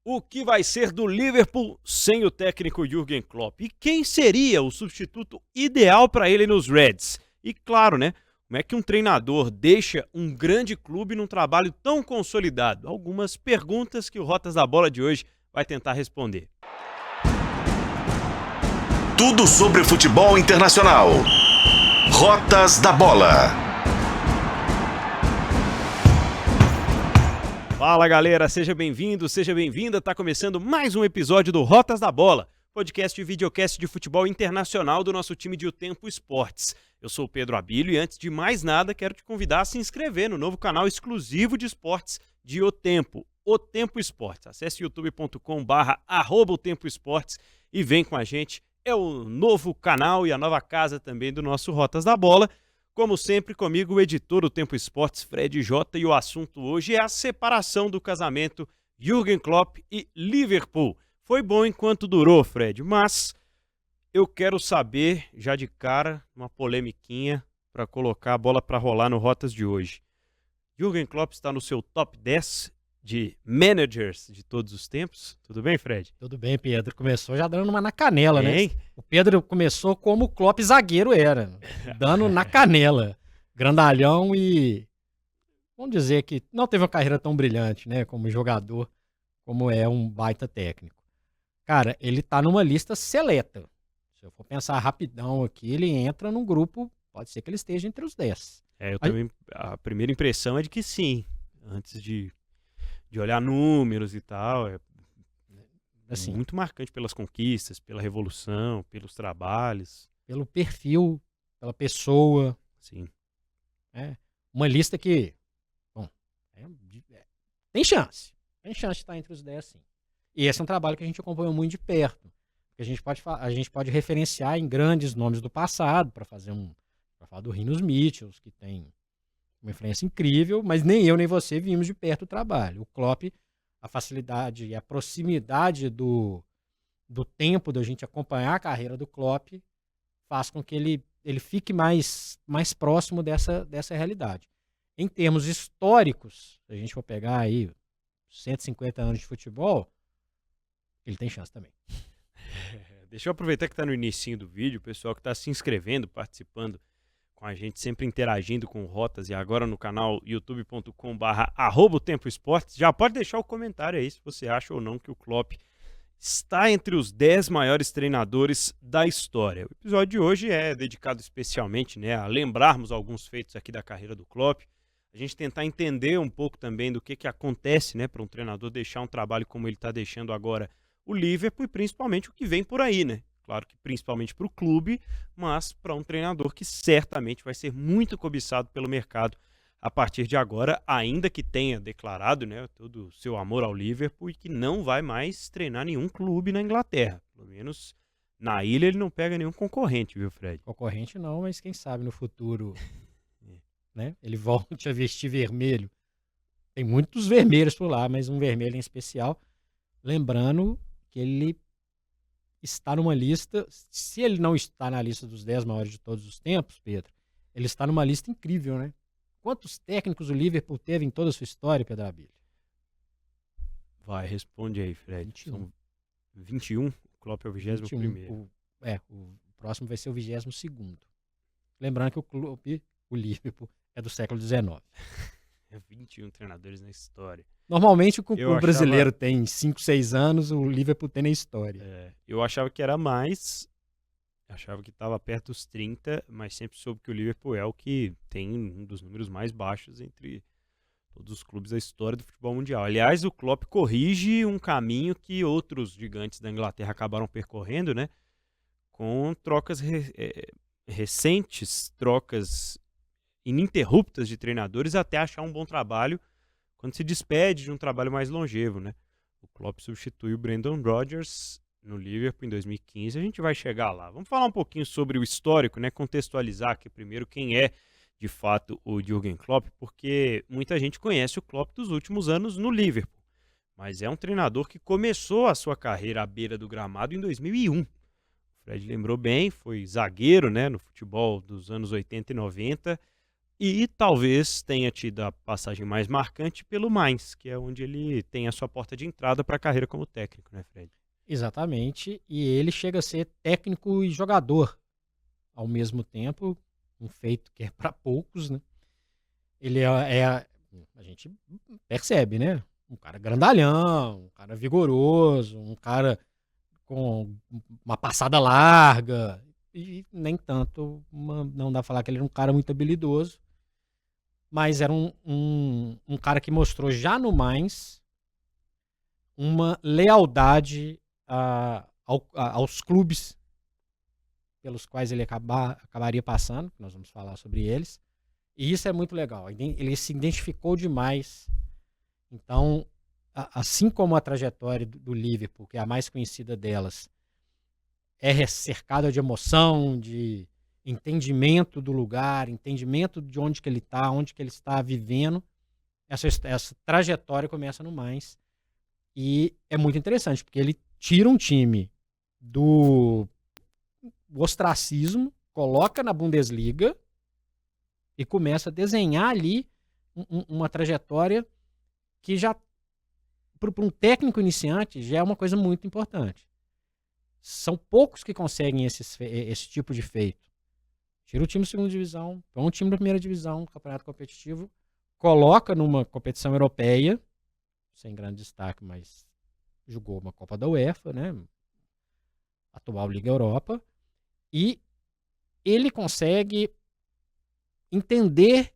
O que vai ser do Liverpool sem o técnico Jürgen Klopp? E quem seria o substituto ideal para ele nos Reds? E claro, né? Como é que um treinador deixa um grande clube num trabalho tão consolidado? Algumas perguntas que o Rotas da Bola de hoje vai tentar responder. Tudo sobre futebol internacional. Rotas da Bola. Fala galera, seja bem-vindo, seja bem-vinda. Tá começando mais um episódio do Rotas da Bola, podcast e videocast de futebol internacional do nosso time de O Tempo Esportes. Eu sou o Pedro Abílio e antes de mais nada quero te convidar a se inscrever no novo canal exclusivo de esportes de O Tempo Esportes. Acesse youtube.com/O Tempo Esportes e vem com a gente. É o novo canal e a nova casa também do nosso Rotas da Bola. Como sempre, comigo o editor do Tempo Esportes, Fred J. E o assunto hoje é a separação do casamento Jürgen Klopp e Liverpool. Foi bom enquanto durou, Fred, mas eu quero saber, já de cara, uma polemiquinha para colocar a bola para rolar no Rotas de hoje. Jürgen Klopp está no seu top 10 de managers de todos os tempos. Tudo bem, Fred? Tudo bem, Pedro. Começou já dando uma na canela, Bem? né? O Pedro começou como o Klopp zagueiro era, dando na canela. Grandalhão e... Vamos dizer que não teve uma carreira tão brilhante, né? Como jogador, como é um baita técnico. Cara, ele tá numa lista seleta. Se eu for pensar rapidão aqui, ele entra num grupo, pode ser que ele esteja entre os 10. Eu também, a primeira impressão é de que sim. Antes de olhar números e tal, é Assim, muito marcante pelas conquistas, pela revolução, pelos trabalhos. pelo perfil, pela pessoa. Sim. Uma lista que, bom, tem chance. Tem chance de estar entre os 10, sim. E esse é um trabalho que a gente acompanhou muito de perto. A gente pode referenciar em grandes nomes do passado para falar do Rinus Michels, que tem uma influência incrível, mas nem eu nem você vimos de perto o trabalho. O Klopp, a facilidade e a proximidade do tempo da gente acompanhar a carreira do Klopp faz com que ele fique mais próximo dessa realidade. Em termos históricos, se a gente for pegar aí 150 anos de futebol, ele tem chance também. Deixa eu aproveitar que está no inicinho do vídeo, o pessoal que está se inscrevendo, participando com a gente, sempre interagindo com o Rotas e agora no canal youtube.com/O Tempo Esportes. Já pode deixar o comentário aí se você acha ou não que o Klopp está entre os 10 maiores treinadores da história. O episódio de hoje é dedicado especialmente, né, a lembrarmos alguns feitos aqui da carreira do Klopp, a gente tentar entender um pouco também do que acontece, né, para um treinador deixar um trabalho como ele está deixando agora o Liverpool e principalmente o que vem por aí, né? Claro que principalmente para o clube, mas para um treinador que certamente vai ser muito cobiçado pelo mercado a partir de agora, ainda que tenha declarado, né, todo o seu amor ao Liverpool e que não vai mais treinar nenhum clube na Inglaterra. Pelo menos na ilha ele não pega nenhum concorrente, viu, Fred? Concorrente não, mas quem sabe no futuro né, ele volte a vestir vermelho. Tem muitos vermelhos por lá, mas um vermelho em especial. Lembrando que ele está numa lista, se ele não está na lista dos 10 maiores de todos os tempos, Pedro, ele está numa lista incrível, né? Quantos técnicos o Liverpool teve em toda a sua história, Pedro Abílio? Vai, responde aí, Fred. 21. São 21, o Klopp é o 21º. O próximo vai ser o 22º. Lembrando que o Liverpool é do século XIX. 21 treinadores na história. Normalmente o brasileiro tem 5, 6 anos, o Liverpool tem na história. Eu achava que era mais, achava que estava perto dos 30, mas sempre soube que o Liverpool é o que tem um dos números mais baixos entre todos os clubes da história do futebol mundial. Aliás, o Klopp corrige um caminho que outros gigantes da Inglaterra acabaram percorrendo, né? Com trocas recentes, trocas ininterruptas de treinadores até achar um bom trabalho quando se despede de um trabalho mais longevo, né? O Klopp substitui o Brendan Rodgers no Liverpool em 2015, a gente vai chegar lá. Vamos falar um pouquinho sobre o histórico, né? Contextualizar aqui primeiro quem é de fato o Jürgen Klopp, porque muita gente conhece o Klopp dos últimos anos no Liverpool, mas é um treinador que começou a sua carreira à beira do gramado em 2001. O Fred lembrou bem, foi zagueiro, né, no futebol dos anos 80 e 90, E talvez tenha tido a passagem mais marcante pelo Mainz, que é onde ele tem a sua porta de entrada para a carreira como técnico, né, Fred? Exatamente. E ele chega a ser técnico e jogador ao mesmo tempo, um feito que é para poucos, né? Ele a gente percebe, né? Um cara grandalhão, um cara vigoroso, um cara com uma passada larga, e nem tanto, não dá pra falar que ele era um cara muito habilidoso, mas era um cara que mostrou já no Mainz uma lealdade aos clubes pelos quais ele acabaria passando, que nós vamos falar sobre eles, e isso é muito legal. Ele se identificou demais. Então, assim como a trajetória do Liverpool, que é a mais conhecida delas, é cercada de emoção, de entendimento do lugar, entendimento de onde que ele está, onde que ele está vivendo, essa trajetória começa no Mainz. E é muito interessante, porque ele tira um time do ostracismo, coloca na Bundesliga e começa a desenhar ali uma trajetória que já, para um técnico iniciante, já é uma coisa muito importante. São poucos que conseguem esse tipo de feito. Tira o time da segunda divisão, põe um time da primeira divisão, campeonato competitivo, coloca numa competição europeia, sem grande destaque, mas jogou uma Copa da UEFA, né? Atual Liga Europa, e ele consegue entender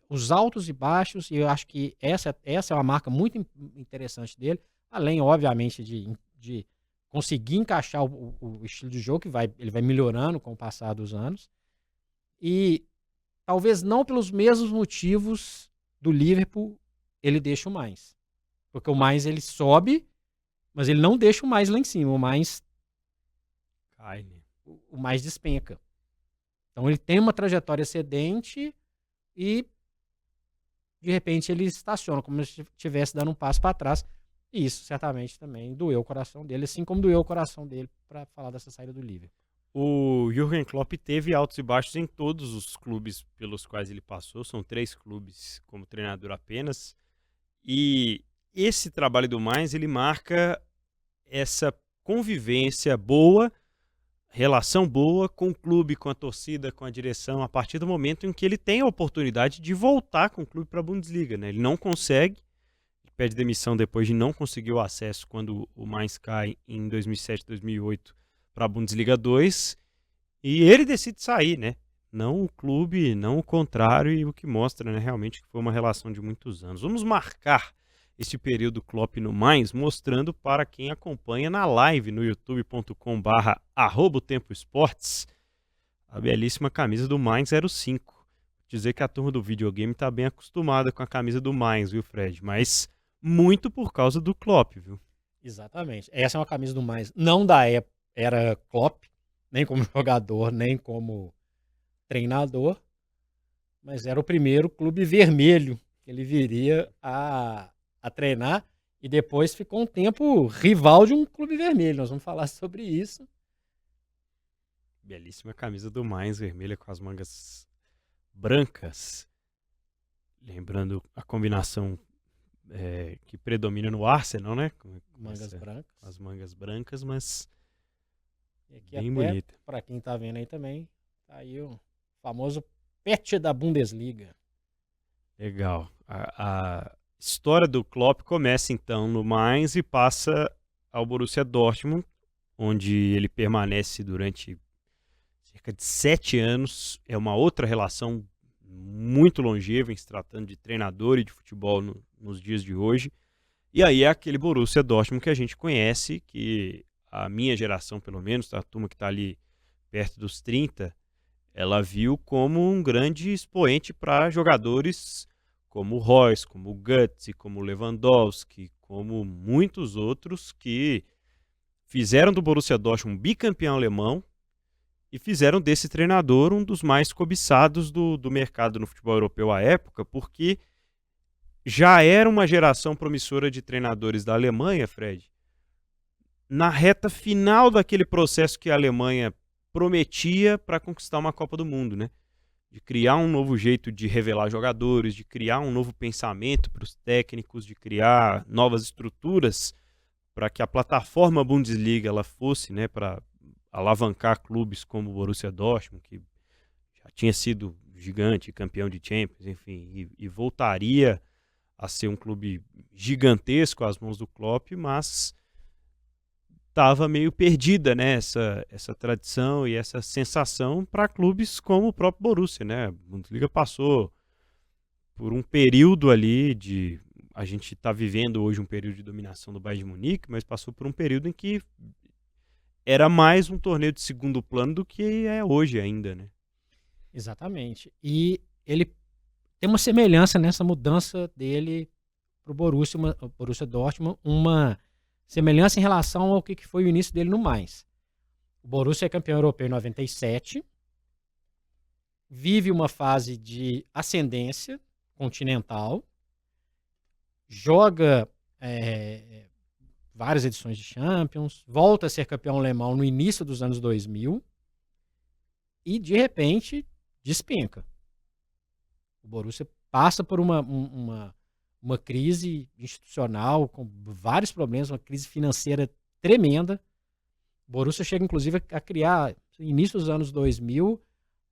os altos e baixos, e eu acho que essa é uma marca muito interessante dele, além, obviamente, de conseguir encaixar o estilo de jogo, que ele vai melhorando com o passar dos anos, e talvez não pelos mesmos motivos do Liverpool, ele deixa o Mainz. Porque o Mainz ele sobe, mas ele não deixa o Mainz lá em cima, o Mainz cai, né? O Mainz despenca. Então ele tem uma trajetória ascendente e de repente ele estaciona, como se estivesse dando um passo para trás. E isso certamente também doeu o coração dele, assim como doeu o coração dele para falar dessa saída do Liverpool. O Jürgen Klopp teve altos e baixos em todos os clubes pelos quais ele passou. São 3 clubes como treinador apenas. E esse trabalho do Mainz, ele marca essa convivência boa, relação boa com o clube, com a torcida, com a direção, a partir do momento em que ele tem a oportunidade de voltar com o clube para a Bundesliga, né? Ele não consegue, ele pede demissão depois de não conseguir o acesso quando o Mainz cai em 2007, 2008 para a Bundesliga 2, e ele decide sair, né? Não o clube, não o contrário, e o que mostra, né, realmente que foi uma relação de muitos anos. Vamos marcar esse período Klopp no Mainz, mostrando para quem acompanha na live no youtube.com/@otempoesportes a belíssima camisa do Mainz 05. Dizer que a turma do videogame está bem acostumada com a camisa do Mainz, viu, Fred? Mas muito por causa do Klopp, viu? Exatamente. Essa é uma camisa do Mainz, não da era Klopp, nem como jogador, nem como treinador, mas era o primeiro clube vermelho que ele viria a treinar, e depois ficou um tempo rival de um clube vermelho. Nós vamos falar sobre isso. Belíssima camisa do Mainz, vermelha com as mangas brancas. Lembrando a combinação que predomina no Arsenal, né? Mangas brancas. As mangas brancas, mas E aqui bem até, bonita. para quem tá vendo aí também, tá aí o famoso pet da Bundesliga. Legal. A história do Klopp começa então no Mainz e passa ao Borussia Dortmund, onde ele permanece durante cerca de 7 anos. É uma outra relação muito longeva em se tratando de treinador e de futebol nos dias de hoje. E aí é aquele Borussia Dortmund que a gente conhece, que a minha geração, pelo menos, a turma que está ali perto dos 30, ela viu como um grande expoente para jogadores como o Royce, como o Götze, como o Lewandowski, como muitos outros que fizeram do Borussia Dortmund um bicampeão alemão e fizeram desse treinador um dos mais cobiçados do mercado no futebol europeu à época, porque já era uma geração promissora de treinadores da Alemanha, Fred, na reta final daquele processo que a Alemanha prometia para conquistar uma Copa do Mundo, né? de criar um novo jeito de revelar jogadores, de criar um novo pensamento para os técnicos, de criar novas estruturas para que a plataforma Bundesliga ela fosse, né, para alavancar clubes como o Borussia Dortmund, que já tinha sido gigante, campeão de Champions, enfim, e voltaria a ser um clube gigantesco às mãos do Klopp, mas estava meio perdida, né, essa tradição e essa sensação para clubes como o próprio Borussia, né? A Bundesliga passou por um período ali de... A gente está vivendo hoje um período de dominação do Bayern de Munique, mas passou por um período em que era mais um torneio de segundo plano do que é hoje ainda, né? Exatamente. E ele tem uma semelhança nessa mudança dele para o Borussia Dortmund, uma semelhança em relação ao que foi o início dele no Mainz. O Borussia é campeão europeu em 97, vive uma fase de ascendência continental, joga várias edições de Champions, volta a ser campeão alemão no início dos anos 2000 e, de repente, despenca. O Borussia passa por uma crise institucional com vários problemas, uma crise financeira tremenda. O Borussia chega, inclusive, a criar, no início dos anos 2000,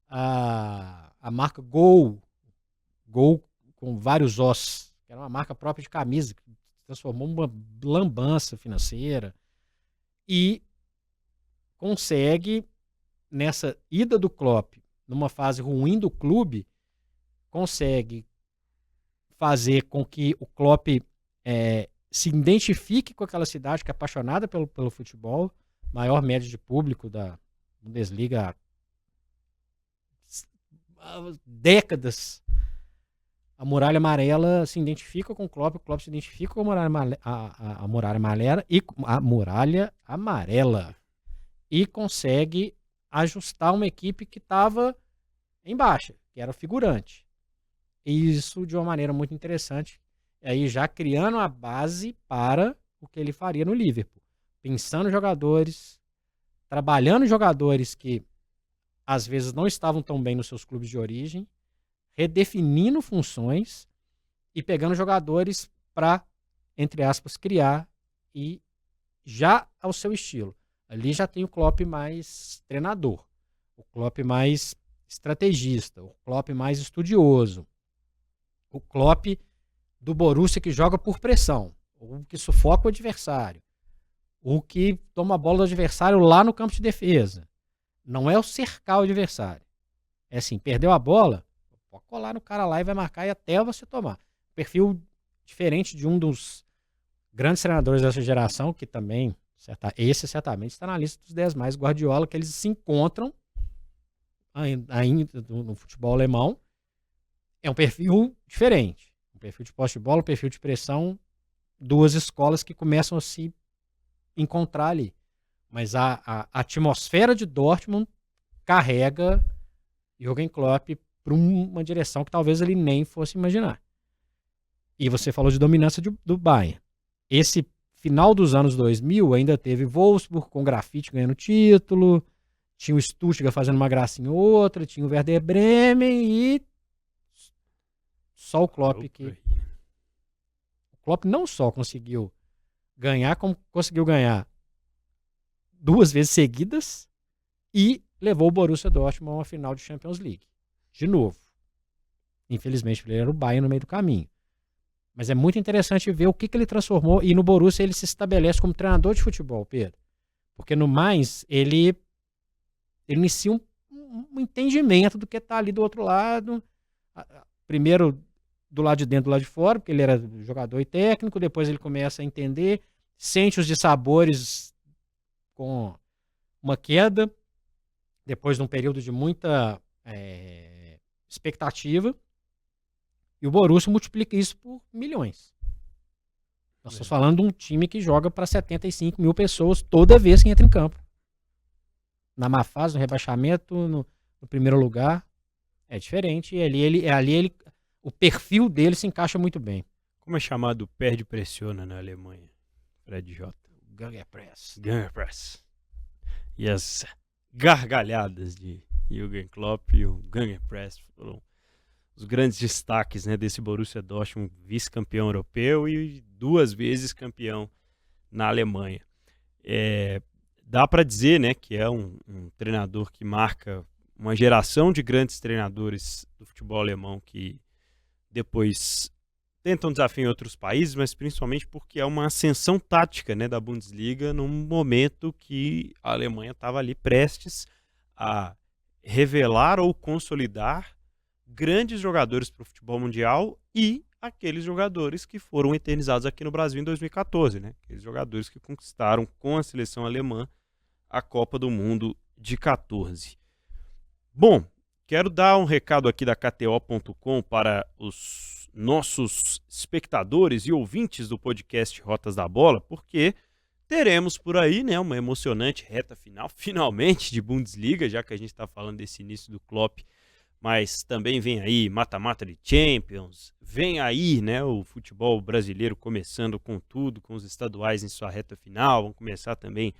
a marca Gol com vários Os, que era uma marca própria de camisa, que se transformou numa lambança financeira. E consegue, nessa ida do Klopp, numa fase ruim do clube, consegue fazer com que o Klopp se identifique com aquela cidade que é apaixonada pelo futebol, maior média de público da Bundesliga há décadas. A Muralha Amarela se identifica com o Klopp se identifica com a Muralha Amarela e consegue ajustar uma equipe que estava em baixa, que era figurante. E isso de uma maneira muito interessante, aí já criando a base para o que ele faria no Liverpool. Pensando em jogadores, trabalhando em jogadores que às vezes não estavam tão bem nos seus clubes de origem, redefinindo funções e pegando jogadores para, entre aspas, criar e já ao seu estilo. Ali já tem o Klopp mais treinador, o Klopp mais estrategista, o Klopp mais estudioso, o Klopp do Borussia que joga por pressão, o que sufoca o adversário, o que toma a bola do adversário lá no campo de defesa. Não é o cercar o adversário. É assim, perdeu a bola, pode colar no cara lá e vai marcar e até você tomar. Perfil diferente de um dos grandes treinadores dessa geração, que também, esse certamente está na lista dos 10 mais, Guardiola, que eles se encontram ainda no futebol alemão. É um perfil diferente. Um perfil de posse de bola, um perfil de pressão, duas escolas que começam a se encontrar ali. Mas a atmosfera de Dortmund carrega Jürgen Klopp para uma direção que talvez ele nem fosse imaginar. E você falou de dominância do Bayern. Esse final dos anos 2000 ainda teve Wolfsburg com grafite ganhando título, tinha o Stuttgart fazendo uma gracinha ou outra, tinha o Werder Bremen e só o Klopp que... O Klopp não só conseguiu ganhar, como conseguiu ganhar 2 vezes seguidas e levou o Borussia Dortmund a uma final de Champions League. De novo. Infelizmente, ele era o Bayern no meio do caminho. Mas é muito interessante ver o que ele transformou. E no Borussia ele se estabelece como treinador de futebol, Pedro. Porque no Mainz ele inicia um entendimento do que está ali do outro lado. Primeiro do lado de dentro, do lado de fora, porque ele era jogador e técnico. Depois ele começa a entender, sente os dissabores com uma queda, depois de um período de muita expectativa, e o Borussia multiplica isso por milhões. Nós estamos falando de um time que joga para 75 mil pessoas toda vez que entra em campo. Na má fase, no rebaixamento, no primeiro lugar, é diferente, e ali o perfil dele se encaixa muito bem. Como é chamado perde pressiona na Alemanha? Fred J. Gegenpress. Gegenpress. E as gargalhadas de Jürgen Klopp e o Gegenpress foram os grandes destaques, né, desse Borussia Dortmund, vice-campeão europeu e 2 vezes campeão na Alemanha. Dá para dizer, né, que é um treinador que marca uma geração de grandes treinadores do futebol alemão que depois tentam desafio em outros países, mas principalmente porque é uma ascensão tática, né, da Bundesliga num momento que a Alemanha estava ali prestes a revelar ou consolidar grandes jogadores para o futebol mundial e aqueles jogadores que foram eternizados aqui no Brasil em 2014, né? Aqueles jogadores que conquistaram com a seleção alemã a Copa do Mundo de 14. Bom, quero dar um recado aqui da KTO.com para os nossos espectadores e ouvintes do podcast Rotas da Bola, porque teremos por aí, né, uma emocionante reta final, finalmente, de Bundesliga, já que a gente está falando desse início do Klopp, mas também vem aí mata-mata de Champions, vem aí, né, o futebol brasileiro começando com tudo, com os estaduais em sua reta final, vão começar também,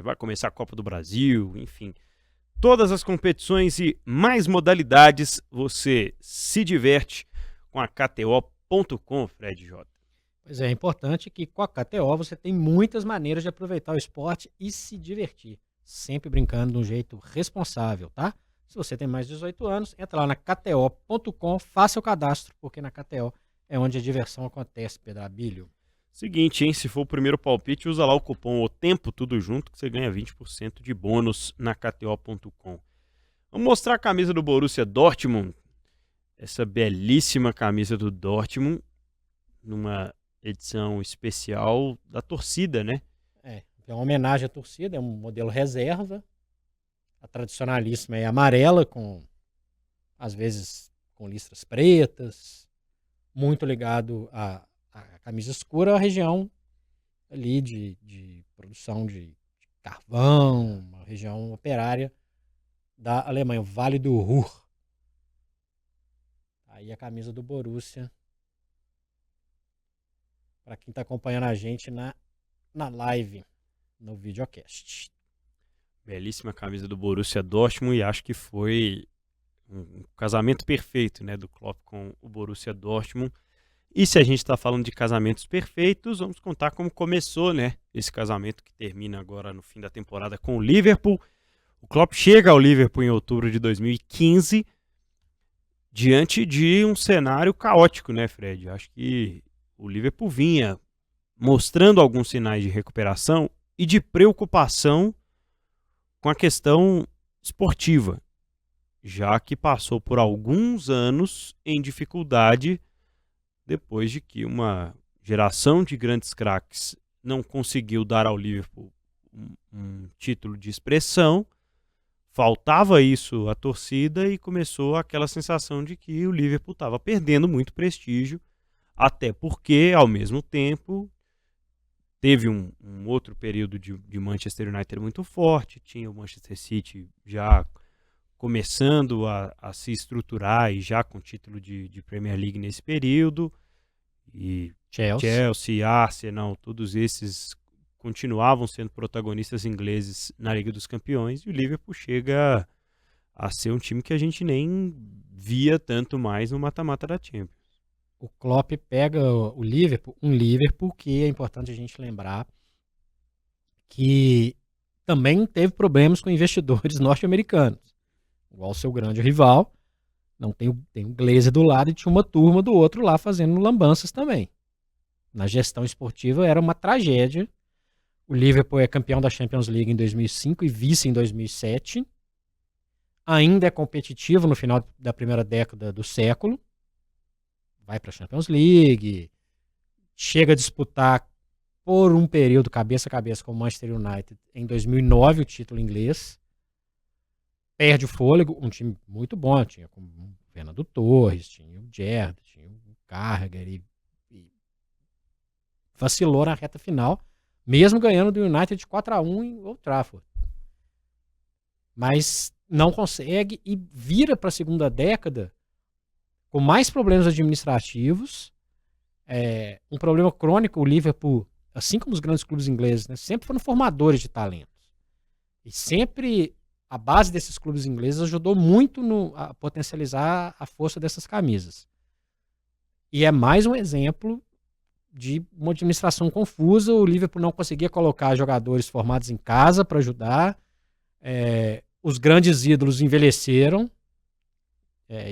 vai começar a Copa do Brasil, enfim. Todas as competições e mais modalidades, você se diverte com a KTO.com, Fred J. Pois é importante que com a KTO você tem muitas maneiras de aproveitar o esporte e se divertir, sempre brincando de um jeito responsável, tá? Se você tem mais de 18 anos, entra lá na KTO.com, faça o cadastro, porque na KTO é onde a diversão acontece, Pedrabilho. Seguinte, hein? Se for o primeiro palpite, usa lá o cupom O Tempo, tudo junto, que você ganha 20% de bônus na KTO.com. Vamos mostrar a camisa do Borussia Dortmund. Essa belíssima camisa do Dortmund, numa edição especial da torcida, né? É uma homenagem à torcida, é um modelo reserva. A tradicionalíssima é amarela, às vezes com listras pretas, muito ligado à camisa escura, a região ali de produção de carvão, uma região operária da Alemanha, o Vale do Ruhr. Aí a camisa do Borussia, para quem está acompanhando a gente na live, no videocast. Belíssima camisa do Borussia Dortmund e acho que foi um casamento perfeito, né, do Klopp com o Borussia Dortmund. E se a gente está falando de casamentos perfeitos, vamos contar como começou, né, esse casamento que termina agora no fim da temporada com o Liverpool. O Klopp chega ao Liverpool em outubro de 2015 diante de um cenário caótico, né, Fred? Acho que o Liverpool vinha mostrando alguns sinais de recuperação e de preocupação com a questão esportiva, já que passou por alguns anos em dificuldade depois de que uma geração de grandes craques não conseguiu dar ao Liverpool um título de expressão, faltava isso à torcida e começou aquela sensação de que o Liverpool estava perdendo muito prestígio, até porque, ao mesmo tempo, teve um outro período de Manchester United muito forte, tinha o Manchester City já começando a se estruturar e já com título de Premier League nesse período, e Chelsea, Arsenal, todos esses continuavam sendo protagonistas ingleses na Liga dos Campeões, e o Liverpool chega a ser um time que a gente nem via tanto mais no mata-mata da Champions. O Klopp pega o Liverpool, um Liverpool que é importante a gente lembrar que também teve problemas com investidores norte-americanos, igual o seu grande rival. Não tem o Glazer do lado e tinha uma turma do outro lá fazendo lambanças também. Na gestão esportiva era uma tragédia. O Liverpool é campeão da Champions League em 2005 e vice em 2007. Ainda é competitivo no final da primeira década do século. Vai para a Champions League. Chega a disputar por um período cabeça a cabeça com o Manchester United em 2009 o título inglês. Perde o fôlego, um time muito bom, tinha como o Fernando Torres, tinha o Gerrard, tinha o Carragher e vacilou na reta final, mesmo ganhando do United de 4-1 em Old Trafford. Mas não consegue e vira para a segunda década com mais problemas administrativos, um problema crônico. O Liverpool, assim como os grandes clubes ingleses, né, sempre foram formadores de talentos. E sempre a base desses clubes ingleses ajudou muito a potencializar a força dessas camisas. E é mais um exemplo de uma administração confusa. O Liverpool não conseguia colocar jogadores formados em casa para ajudar. Os grandes ídolos envelheceram,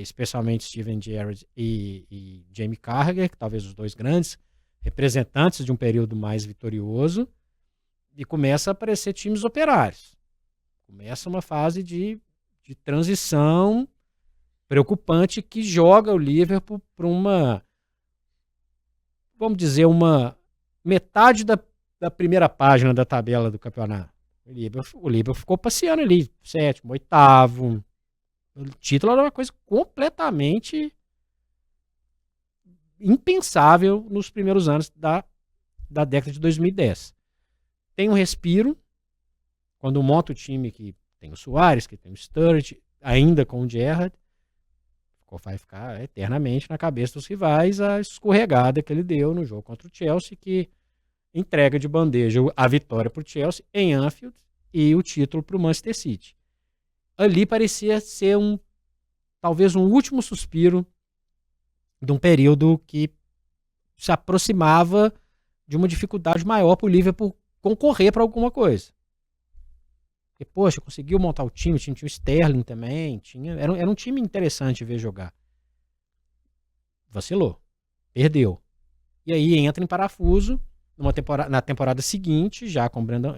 especialmente Steven Gerrard e Jamie Carragher, que talvez os dois grandes representantes de um período mais vitorioso, e começa a aparecer times operários. Começa uma fase de transição preocupante que joga o Liverpool para vamos dizer, uma metade da primeira página da tabela do campeonato. O Liverpool ficou passeando ali, 7º, 8º. O título era uma coisa completamente impensável nos primeiros anos da década de 2010. Tem um respiro quando monta o time que tem o Suárez, que tem o Sturridge, ainda com o Gerrard. Vai ficar eternamente na cabeça dos rivais a escorregada que ele deu no jogo contra o Chelsea, que entrega de bandeja a vitória para o Chelsea em Anfield e o título para o Manchester City. Ali parecia ser talvez um último suspiro de um período que se aproximava de uma dificuldade maior para o Liverpool concorrer para alguma coisa. Porque, poxa, conseguiu montar o time tinha o Sterling também, era um time interessante de ver jogar. Vacilou, perdeu. E aí entra em parafuso na temporada seguinte,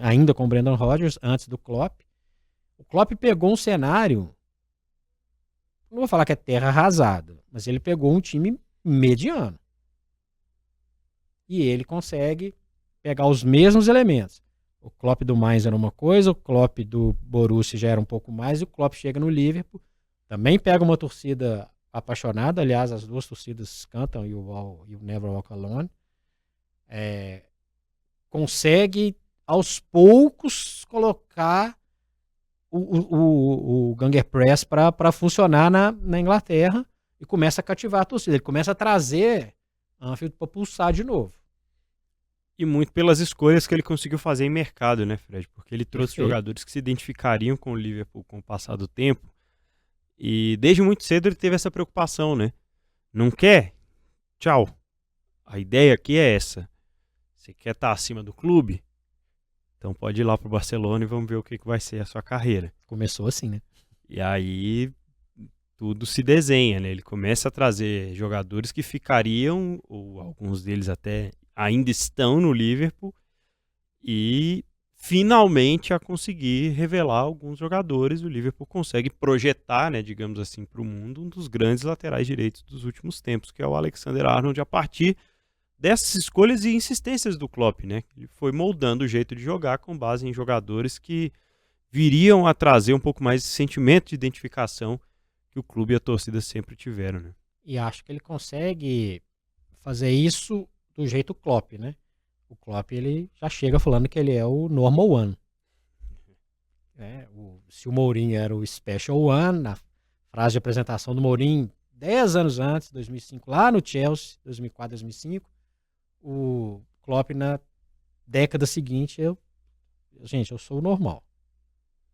ainda com o Brendan Rodgers, antes do Klopp. O Klopp pegou um cenário, não vou falar que é terra arrasada, mas ele pegou um time mediano. E ele consegue pegar os mesmos elementos. O Klopp do Mainz era uma coisa, o Klopp do Borussia já era um pouco mais, e o Klopp chega no Liverpool, também pega uma torcida apaixonada, aliás, as duas torcidas cantam You Never Walk Alone, consegue aos poucos colocar o Ganger Press para funcionar na Inglaterra e começa a cativar a torcida, ele começa a trazer Anfield para pulsar de novo. E muito pelas escolhas que ele conseguiu fazer em mercado, né, Fred? Porque ele trouxe Perfeito. jogadores que se identificariam com o Liverpool com o passar do tempo. E desde muito cedo ele teve essa preocupação, né? Não quer? Tchau. A ideia aqui é essa. Você quer estar acima do clube? Então pode ir lá pro Barcelona e vamos ver o que vai ser a sua carreira. Começou assim, né? E aí tudo se desenha, né? Ele começa a trazer jogadores que ficariam, ou alguns deles até ainda estão no Liverpool, e finalmente a conseguir revelar alguns jogadores, o Liverpool consegue projetar, né, digamos assim, para o mundo um dos grandes laterais direitos dos últimos tempos, que é o Alexander-Arnold, a partir dessas escolhas e insistências do Klopp, né? Ele foi moldando o jeito de jogar com base em jogadores que viriam a trazer um pouco mais de sentimento de identificação que o clube e a torcida sempre tiveram, né? E acho que ele consegue fazer isso do jeito Klopp, né? O Klopp, ele já chega falando que ele é o normal one. Se o Mourinho era o special one, na frase de apresentação do Mourinho, 10 anos antes, 2005, lá no Chelsea, 2004, 2005, o Klopp na década seguinte, eu sou o normal.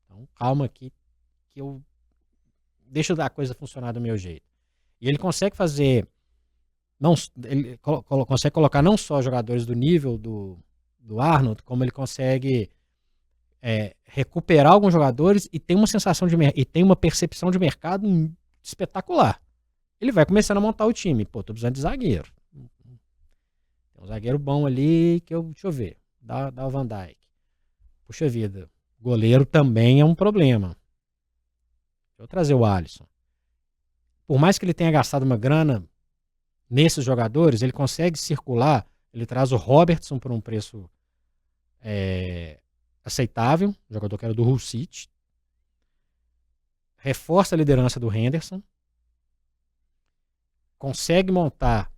Então, calma aqui, que eu deixo a coisa funcionar do meu jeito. E ele consegue fazer, ele consegue colocar não só jogadores do nível do Arnold, como ele consegue recuperar alguns jogadores e tem uma sensação e tem uma percepção de mercado espetacular. Ele vai começando a montar o time. Pô, tô precisando de zagueiro. Tem um zagueiro bom ali deixa eu ver, dá o Van Dijk. Puxa vida, goleiro também é um problema. Deixa eu trazer o Alisson. Por mais que ele tenha gastado uma grana nesses jogadores, ele consegue circular, ele traz o Robertson por um preço aceitável, jogador que era do Hull City, reforça a liderança do Henderson, consegue montar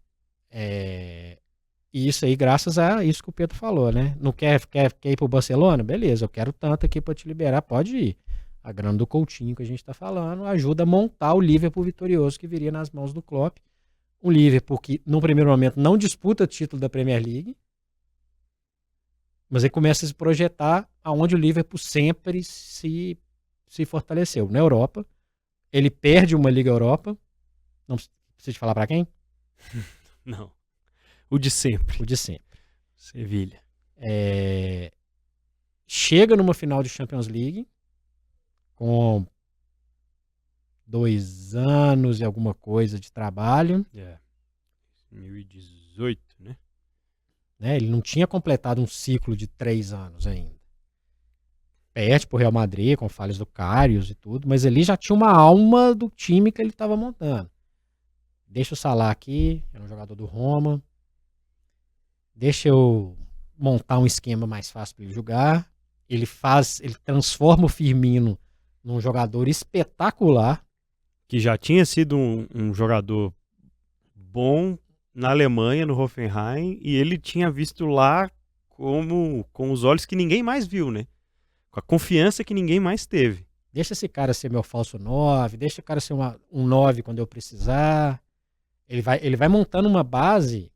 e isso aí graças a isso que o Pedro falou, né? Não quer ir pro Barcelona? Beleza, eu quero tanto aqui para te liberar, pode ir. A grana do Coutinho que a gente está falando ajuda a montar o Liverpool vitorioso que viria nas mãos do Klopp. Um Liverpool que, num primeiro momento, não disputa o título da Premier League, mas ele começa a se projetar aonde o Liverpool sempre se se fortaleceu. Na Europa, ele perde uma Liga Europa, não precisa te falar para quem? Não. O de sempre. O de sempre. Sevilha. Chega numa final de Champions League com 2 anos e alguma coisa de trabalho. 2018, né? Ele não tinha completado um ciclo de 3 anos ainda. Perde pro Real Madrid com falhas do Karius e tudo, mas ele já tinha uma alma do time que ele estava montando. Deixa o Salah aqui, é um jogador do Roma. Deixa eu montar um esquema mais fácil para ele jogar. Ele transforma o Firmino num jogador espetacular. Que já tinha sido um jogador bom na Alemanha, no Hoffenheim, e ele tinha visto lá com os olhos que ninguém mais viu, né? Com a confiança que ninguém mais teve. Deixa esse cara ser meu falso 9, deixa o cara ser um 9 quando eu precisar. Ele vai montando uma base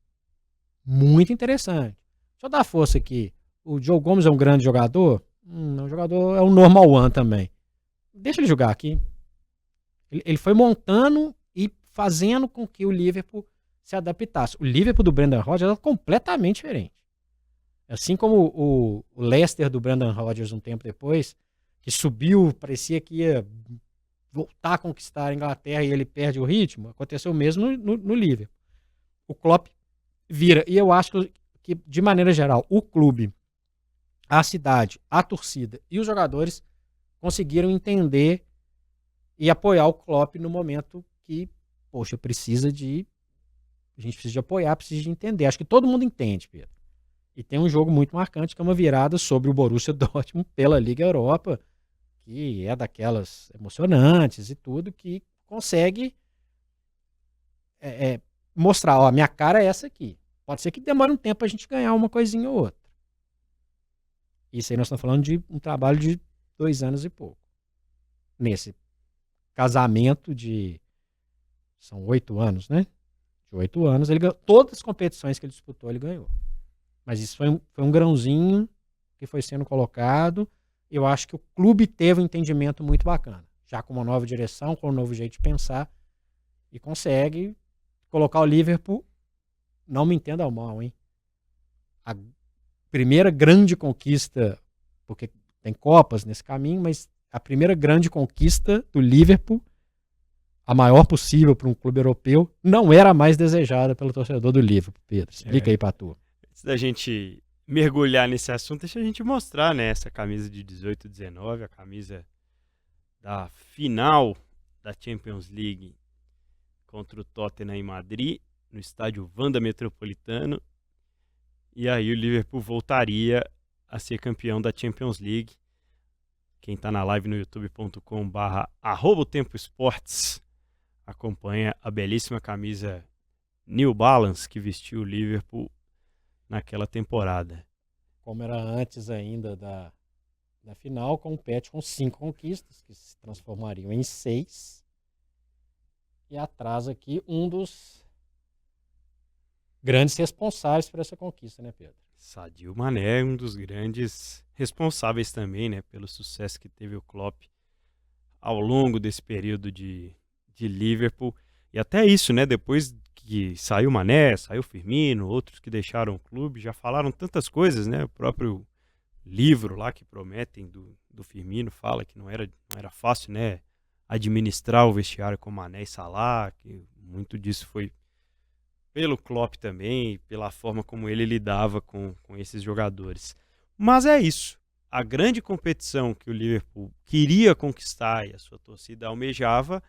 muito interessante. Deixa eu dar força aqui. O Joe Gomes é um grande jogador? É um normal one também. Deixa ele jogar aqui. Ele foi montando e fazendo com que o Liverpool se adaptasse. O Liverpool do Brendan Rodgers era completamente diferente. Assim como o Leicester do Brendan Rodgers um tempo depois, que subiu, parecia que ia voltar a conquistar a Inglaterra e ele perde o ritmo, aconteceu mesmo no Liverpool. O Klopp vira. E eu acho que, de maneira geral, o clube, a cidade, a torcida e os jogadores conseguiram entender e apoiar o Klopp no momento que, poxa, a gente precisa de apoiar, precisa de entender. Acho que todo mundo entende, Pedro. E tem um jogo muito marcante, que é uma virada sobre o Borussia Dortmund pela Liga Europa, que é daquelas emocionantes e tudo, que consegue mostrar, ó, minha cara é essa aqui. Pode ser que demore um tempo a gente ganhar uma coisinha ou outra. Isso aí nós estamos falando de um trabalho de 2 anos e pouco. Nesse casamento são 8 anos, né? De 8 anos, ele ganhou todas as competições que ele disputou, ele ganhou. Mas isso foi um grãozinho que foi sendo colocado. Eu acho que o clube teve um entendimento muito bacana. Já com uma nova direção, com um novo jeito de pensar. E consegue colocar o Liverpool, não me entenda mal, hein? A primeira grande conquista, porque tem Copas nesse caminho, mas a primeira grande conquista do Liverpool, a maior possível para um clube europeu, não era mais desejada pelo torcedor do Liverpool, Pedro. Explica aí pra tu. Antes da gente mergulhar nesse assunto, deixa a gente mostrar, né, essa camisa de 18 e 19, a camisa da final da Champions League contra o Tottenham em Madrid, no estádio Wanda Metropolitano. E aí o Liverpool voltaria a ser campeão da Champions League. Quem está na live no youtube.com/@tempoesportes acompanha a belíssima camisa New Balance que vestiu o Liverpool naquela temporada. Como era antes ainda da final, compete com 5 conquistas, que se transformariam em 6. E atrás aqui um dos grandes responsáveis por essa conquista, né, Pedro? Sadio Mané, um dos grandes responsáveis também, né, pelo sucesso que teve o Klopp ao longo desse período de Liverpool. E até isso, né, depois que saiu o Mané, saiu o Firmino, outros que deixaram o clube, já falaram tantas coisas, né? O próprio livro lá que prometem do Firmino fala que não era fácil, né, administrar o vestiário com Mané e Salah, que muito disso foi pelo Klopp também, pela forma como ele lidava com esses jogadores. Mas é isso. A grande competição que o Liverpool queria conquistar e a sua torcida almejava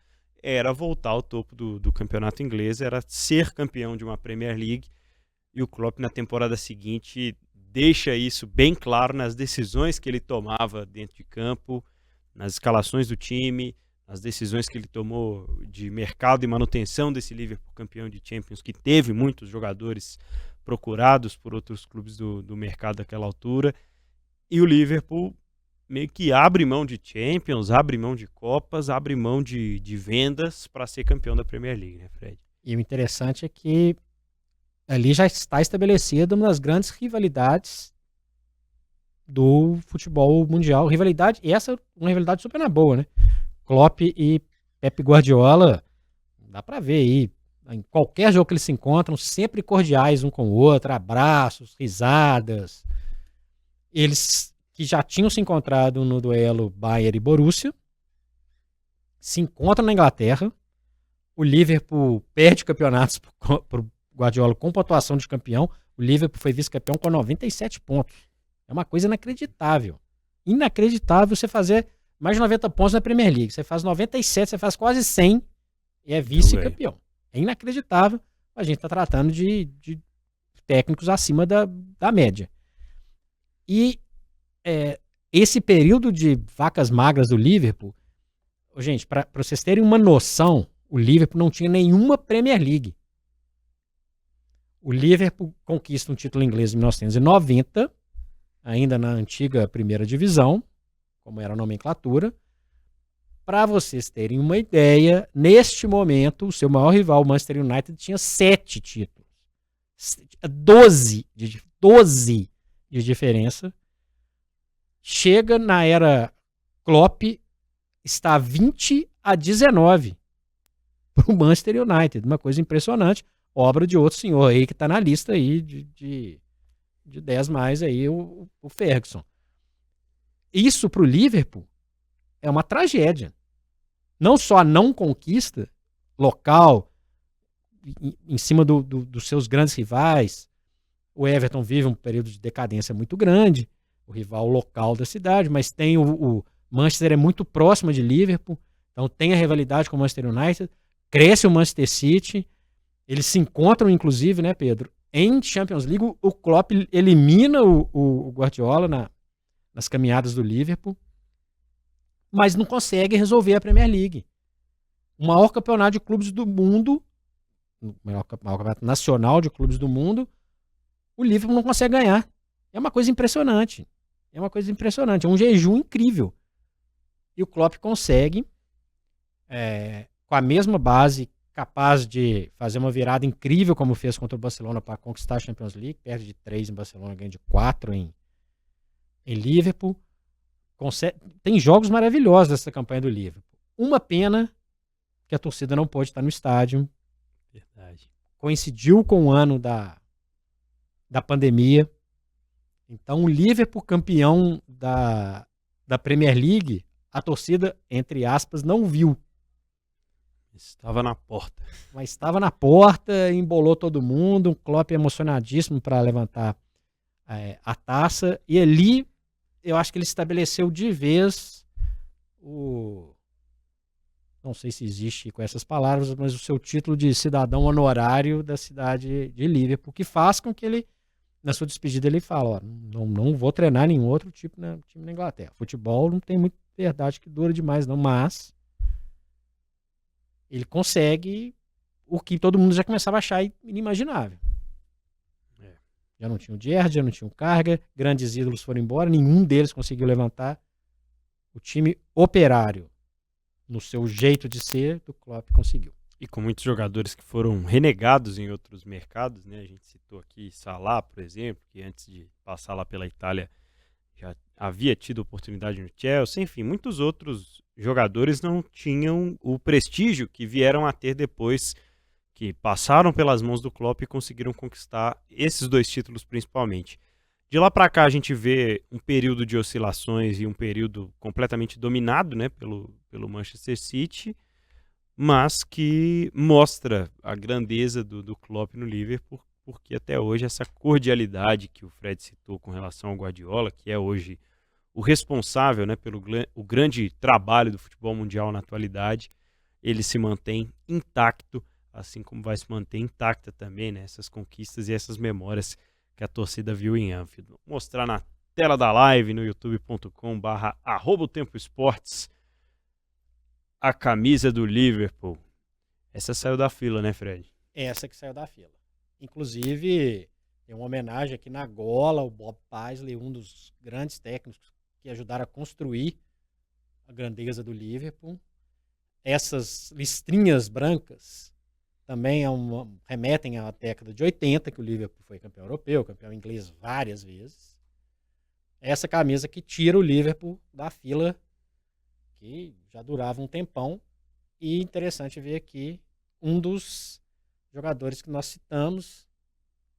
era voltar ao topo do campeonato inglês, era ser campeão de uma Premier League. E o Klopp, na temporada seguinte, deixa isso bem claro nas decisões que ele tomava dentro de campo, nas escalações do time, nas decisões que ele tomou de mercado e manutenção desse Liverpool campeão de Champions, que teve muitos jogadores procurados por outros clubes do mercado daquela altura. E o Liverpool meio que abre mão de Champions, abre mão de Copas, abre mão de vendas para ser campeão da Premier League, né, Fred? E o interessante é que ali já está estabelecida uma das grandes rivalidades do futebol mundial. Rivalidade, e essa é uma rivalidade super na boa, né? Klopp e Pep Guardiola, dá pra ver aí, em qualquer jogo que eles se encontram, sempre cordiais um com o outro, abraços, risadas. Eles que já tinham se encontrado no duelo Bayern e Borussia, se encontram na Inglaterra, o Liverpool perde campeonatos pro Guardiola com pontuação de campeão, o Liverpool foi vice-campeão com 97 pontos. É uma coisa inacreditável. Inacreditável você fazer mais de 90 pontos na Premier League. Você faz 97, você faz quase 100 e é vice-campeão. É inacreditável. A gente está tratando de técnicos acima da média. E esse período de vacas magras do Liverpool, gente, para vocês terem uma noção, o Liverpool não tinha nenhuma Premier League. O Liverpool conquista um título inglês em 1990, ainda na antiga primeira divisão, como era a nomenclatura. Para vocês terem uma ideia, neste momento, o seu maior rival, o Manchester United, tinha 7 títulos. 12 de diferença. Chega na era Klopp, está 20-19 para o Manchester United. Uma coisa impressionante. Obra de outro senhor aí que está na lista aí de 10 mais aí, o Ferguson. Isso para o Liverpool é uma tragédia. Não só a não conquista local, em cima dos seus grandes rivais. O Everton vive um período de decadência muito grande, o rival local da cidade, mas tem o Manchester é muito próximo de Liverpool, então tem a rivalidade com o Manchester United, cresce o Manchester City, eles se encontram inclusive, né, Pedro, em Champions League. O Klopp elimina o Guardiola nas caminhadas do Liverpool, mas não consegue resolver a Premier League. O maior campeonato de clubes do mundo, o maior campeonato nacional de clubes do mundo, o Liverpool não consegue ganhar. É uma coisa impressionante. É um jejum incrível. E o Klopp consegue, com a mesma base, capaz de fazer uma virada incrível, como fez contra o Barcelona para conquistar a Champions League, perde de 3 em Barcelona, ganha de 4 em Liverpool. Tem jogos maravilhosos dessa campanha do Liverpool. Uma pena que a torcida não pôde estar no estádio. Verdade. Coincidiu com o ano da pandemia. Então, o Liverpool campeão da Premier League, a torcida, entre aspas, não viu. Estava na porta. Mas estava na porta, embolou todo mundo, um Klopp emocionadíssimo para levantar a taça. E ali, eu acho que ele estabeleceu de vez não sei se existe com essas palavras, mas o seu título de cidadão honorário da cidade de Liverpool, que faz com que ele, na sua despedida, ele fala, não vou treinar nenhum outro time na Inglaterra. Futebol não tem muita verdade que dura demais, não, mas ele consegue o que todo mundo já começava a achar inimaginável. Já não tinha o Gerrard, já não tinha o Carragher, grandes ídolos foram embora, nenhum deles conseguiu levantar o time operário no seu jeito de ser, do Klopp conseguiu. E com muitos jogadores que foram renegados em outros mercados, né? A gente citou aqui Salah, por exemplo, que antes de passar lá pela Itália já havia tido oportunidade no Chelsea. Enfim, muitos outros jogadores não tinham o prestígio que vieram a ter depois que passaram pelas mãos do Klopp e conseguiram conquistar esses 2 títulos principalmente. De lá para cá a gente vê um período de oscilações e um período completamente dominado, né, pelo Manchester City, mas que mostra a grandeza do Klopp no Liverpool, porque até hoje essa cordialidade que o Fred citou com relação ao Guardiola, que é hoje o responsável, né, pelo o grande trabalho do futebol mundial na atualidade, ele se mantém intacto, assim como vai se manter intacta também, né, essas conquistas e essas memórias que a torcida viu em Anfield. Vou mostrar na tela da live no youtube.com/@otempoesportes a camisa do Liverpool. Essa saiu da fila, né, Fred? Essa que saiu da fila. Inclusive, tem uma homenagem aqui na gola, o Bob Paisley, um dos grandes técnicos que ajudaram a construir a grandeza do Liverpool. Essas listrinhas brancas também remetem à década de 80, que o Liverpool foi campeão europeu, campeão inglês várias vezes. essa camisa que tira o Liverpool da fila, que já durava um tempão. E interessante ver aqui um dos jogadores que nós citamos,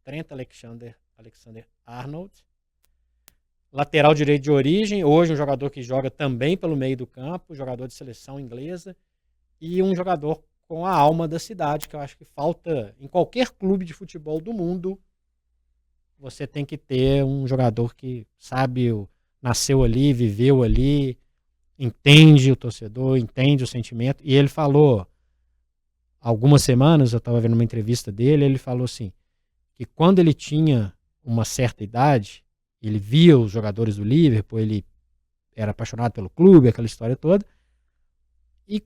Trent Alexander-Arnold, lateral direito de origem, hoje um jogador que joga também pelo meio do campo, jogador de seleção inglesa, e um jogador com a alma da cidade, que eu acho que falta em qualquer clube de futebol do mundo. Você tem que ter um jogador que sabe, nasceu ali, viveu ali, entende o torcedor, entende o sentimento. E ele falou, algumas semanas, eu estava vendo uma entrevista dele, ele falou assim, que quando ele tinha uma certa idade, ele via os jogadores do Liverpool, ele era apaixonado pelo clube, aquela história toda, e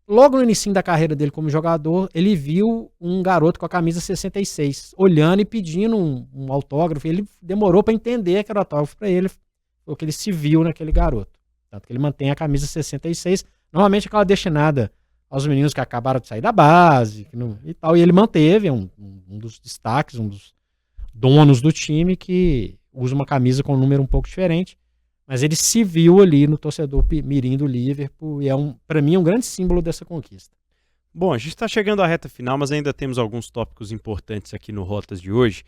logo no início da carreira dele como jogador, ele viu um garoto com a camisa 66, olhando e pedindo um autógrafo, e ele demorou para entender que era autógrafo para ele, porque ele se viu naquele garoto. Tanto que ele mantém a camisa 66, normalmente aquela destinada aos meninos que acabaram de sair da base e tal. E ele manteve, um dos destaques, um dos donos do time que usa uma camisa com um número um pouco diferente. Mas ele se viu ali no torcedor mirim do Liverpool e para mim, é um grande símbolo dessa conquista. Bom, a gente está chegando à reta final, mas ainda temos alguns tópicos importantes aqui no Rotas de hoje.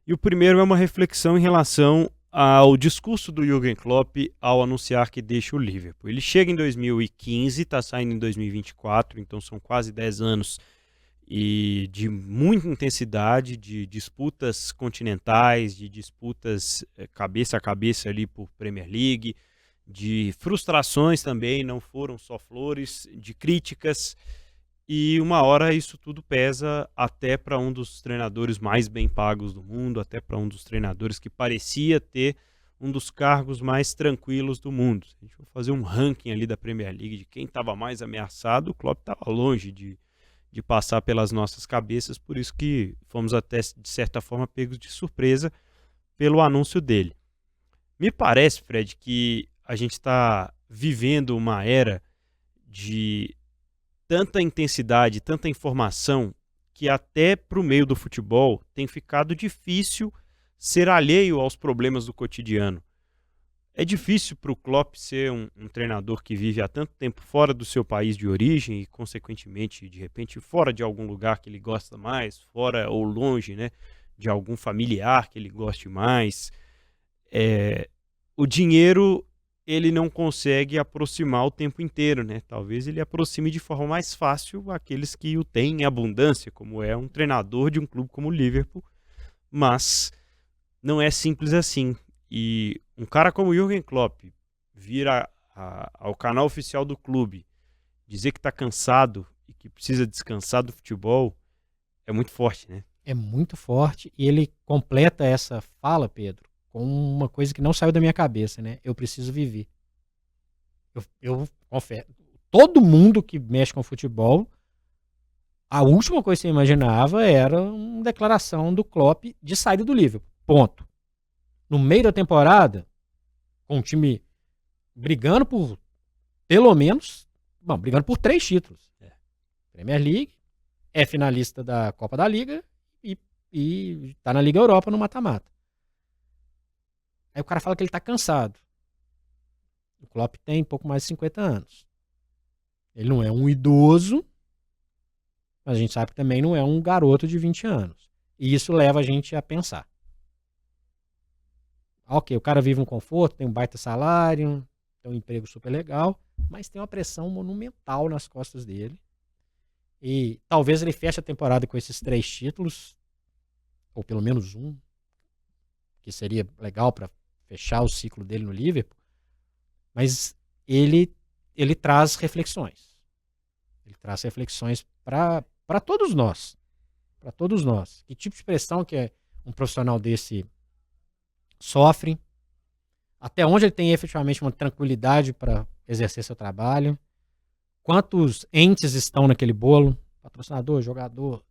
E o primeiro é uma reflexão em relação ao discurso do Jürgen Klopp ao anunciar que deixa o Liverpool. Ele chega em 2015, está saindo em 2024, então são quase 10 anos e de muita intensidade, de disputas continentais, de disputas cabeça a cabeça ali por Premier League, de frustrações também, não foram só flores, de críticas. E uma hora isso tudo pesa até para um dos treinadores mais bem pagos do mundo, até para um dos treinadores que parecia ter um dos cargos mais tranquilos do mundo. Se a gente for fazer um ranking ali da Premier League de quem estava mais ameaçado, o Klopp estava longe de passar pelas nossas cabeças, por isso que fomos até, de certa forma, pegos de surpresa pelo anúncio dele. Me parece, Fred, que a gente está vivendo uma era de tanta intensidade, tanta informação, que até para o meio do futebol tem ficado difícil ser alheio aos problemas do cotidiano. É difícil para o Klopp ser um treinador que vive há tanto tempo fora do seu país de origem e, consequentemente, de repente, fora de algum lugar que ele gosta mais, fora ou longe, né, de algum familiar que ele goste mais. O dinheiro ele não consegue aproximar o tempo inteiro, né? Talvez ele aproxime de forma mais fácil aqueles que o têm em abundância, como é um treinador de um clube como o Liverpool, mas não é simples assim. E um cara como o Jürgen Klopp vir ao canal oficial do clube dizer que está cansado e que precisa descansar do futebol é muito forte, né? É muito forte e ele completa essa fala, Pedro, com uma coisa que não saiu da minha cabeça, né? Eu preciso viver. Eu confesso, todo mundo que mexe com futebol, a última coisa que você imaginava era uma declaração do Klopp de saída do Liverpool. Ponto. No meio da temporada, com o time brigando por, pelo menos, brigando por 3 títulos. Premier League, é finalista da Copa da Liga e tá na Liga Europa no mata-mata. Aí o cara fala que ele tá cansado. O Klopp tem pouco mais de 50 anos. Ele não é um idoso, mas a gente sabe que também não é um garoto de 20 anos. E isso leva a gente a pensar. Ok, o cara vive um conforto, tem um baita salário, tem um emprego super legal, mas tem uma pressão monumental nas costas dele. E talvez ele feche a temporada com esses 3 títulos, ou pelo menos um, que seria legal para fechar o ciclo dele no Liverpool. Mas ele traz reflexões. Ele traz reflexões para todos nós. Para todos nós. Que tipo de pressão que um profissional desse sofre? Até onde ele tem efetivamente uma tranquilidade para exercer seu trabalho? Quantos entes estão naquele bolo? Patrocinador, jogador.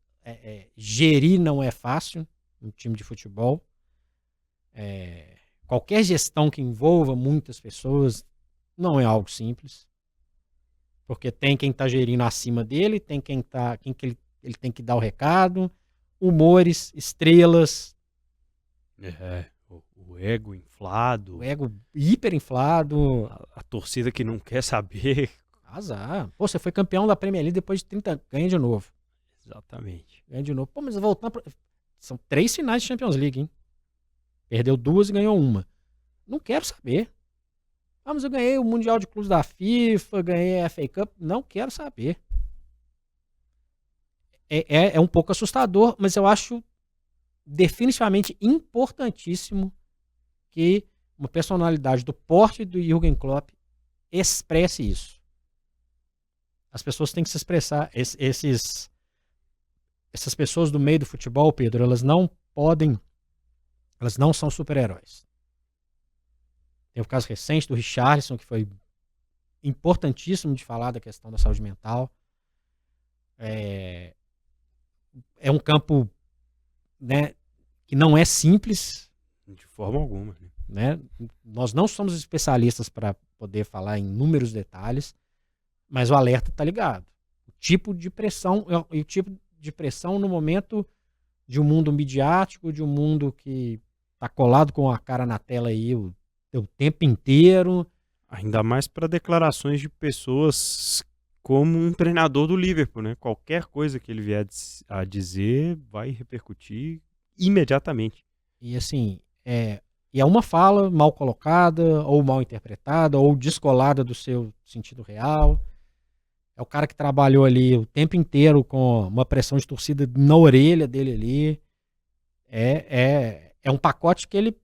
Gerir não é fácil um time de futebol. Qualquer gestão que envolva muitas pessoas não é algo simples. Porque tem quem está gerindo acima dele, tem quem que ele tem que dar o recado, humores, estrelas. O O ego inflado, O ego hiperinflado. a torcida que não quer saber. Azar. Pô, você foi campeão da Premier League depois de 30, ganha de novo. Exatamente. Ganha de novo. Pô, mas voltando pra... São 3 finais de Champions League, hein? Perdeu 2 e ganhou 1. Não quero saber. Ah, mas eu ganhei o Mundial de Clubes da FIFA, ganhei a FA Cup. Não quero saber. É um pouco assustador, mas eu acho definitivamente importantíssimo que uma personalidade do porte do Jürgen Klopp expresse isso. As pessoas têm que se expressar. Essas pessoas do meio do futebol, Pedro, elas não são super-heróis. Tem o caso recente do Richarlison, que foi importantíssimo de falar da questão da saúde mental. É um campo, né, que não é simples. De forma alguma. Né? Nós não somos especialistas para poder falar em inúmeros detalhes, mas o alerta está ligado. O tipo de pressão no momento de um mundo midiático, de um mundo que está colado com a cara na tela aí o tempo inteiro. Ainda mais para declarações de pessoas como um treinador do Liverpool, né? Qualquer coisa que ele vier a dizer vai repercutir imediatamente. E assim, é uma fala mal colocada, ou mal interpretada, ou descolada do seu sentido real. É o cara que trabalhou ali o tempo inteiro com uma pressão de torcida na orelha dele ali. É um pacote que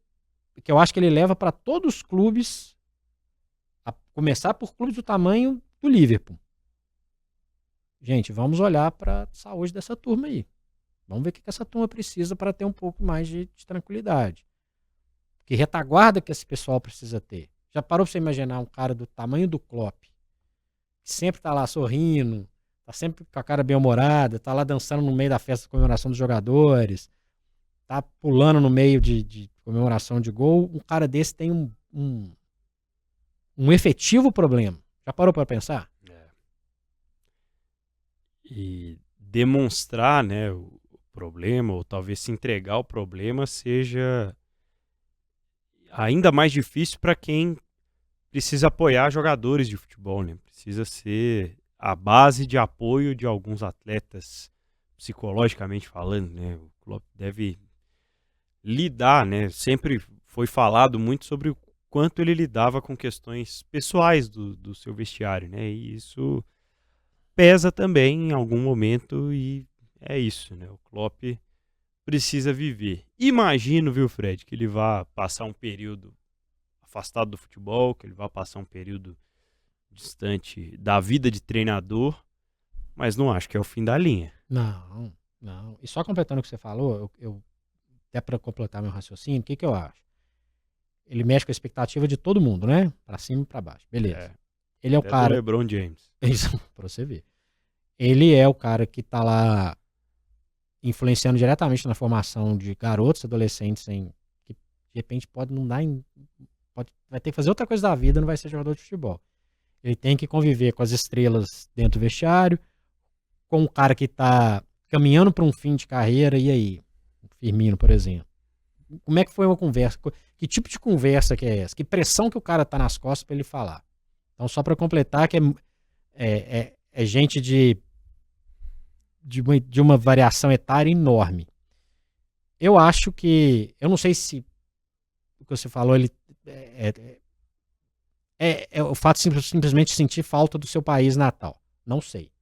eu acho que ele leva para todos os clubes, a começar por clubes do tamanho do Liverpool. Gente, vamos olhar para a saúde dessa turma aí. Vamos ver o que essa turma precisa para ter um pouco mais de tranquilidade. Que retaguarda que esse pessoal precisa ter? Já parou para você imaginar um cara do tamanho do Klopp, que sempre tá lá sorrindo, tá sempre com a cara bem-humorada, tá lá dançando no meio da festa de comemoração dos jogadores, tá pulando no meio de comemoração de gol? Um cara desse tem um efetivo problema. Já parou para pensar? E demonstrar, né, o problema, ou talvez se entregar ao problema, seja ainda mais difícil para quem precisa apoiar jogadores de futebol, né? Precisa ser a base de apoio de alguns atletas, psicologicamente falando, né? O Klopp deve lidar, né? Sempre foi falado muito sobre o quanto ele lidava com questões pessoais do seu vestiário, né? E isso pesa também em algum momento, e é isso, né? O Klopp precisa viver. Imagino, viu, Fred, que ele vá passar um período afastado do futebol, que ele vá passar um período distante da vida de treinador, mas não acho que é o fim da linha. Não. E só completando o que você falou, até para completar meu raciocínio, o que eu acho? Ele mexe com a expectativa de todo mundo, né? Para cima e para baixo. Beleza. Ele é o cara... LeBron James. Isso, pra você ver. Ele é o cara que tá lá influenciando diretamente na formação de garotos, adolescentes, que de repente pode não dar vai ter que fazer outra coisa da vida, não vai ser jogador de futebol. Ele tem que conviver com as estrelas dentro do vestiário, com um cara que tá caminhando para um fim de carreira, e aí? Firmino, por exemplo. Como é que foi uma conversa? Que tipo de conversa que é essa? Que pressão que o cara tá nas costas para ele falar? Então, só para completar, que é gente de uma variação etária enorme. Eu acho que... Eu não sei se o que você falou, ele é o fato de simplesmente sentir falta do seu país natal. Não sei.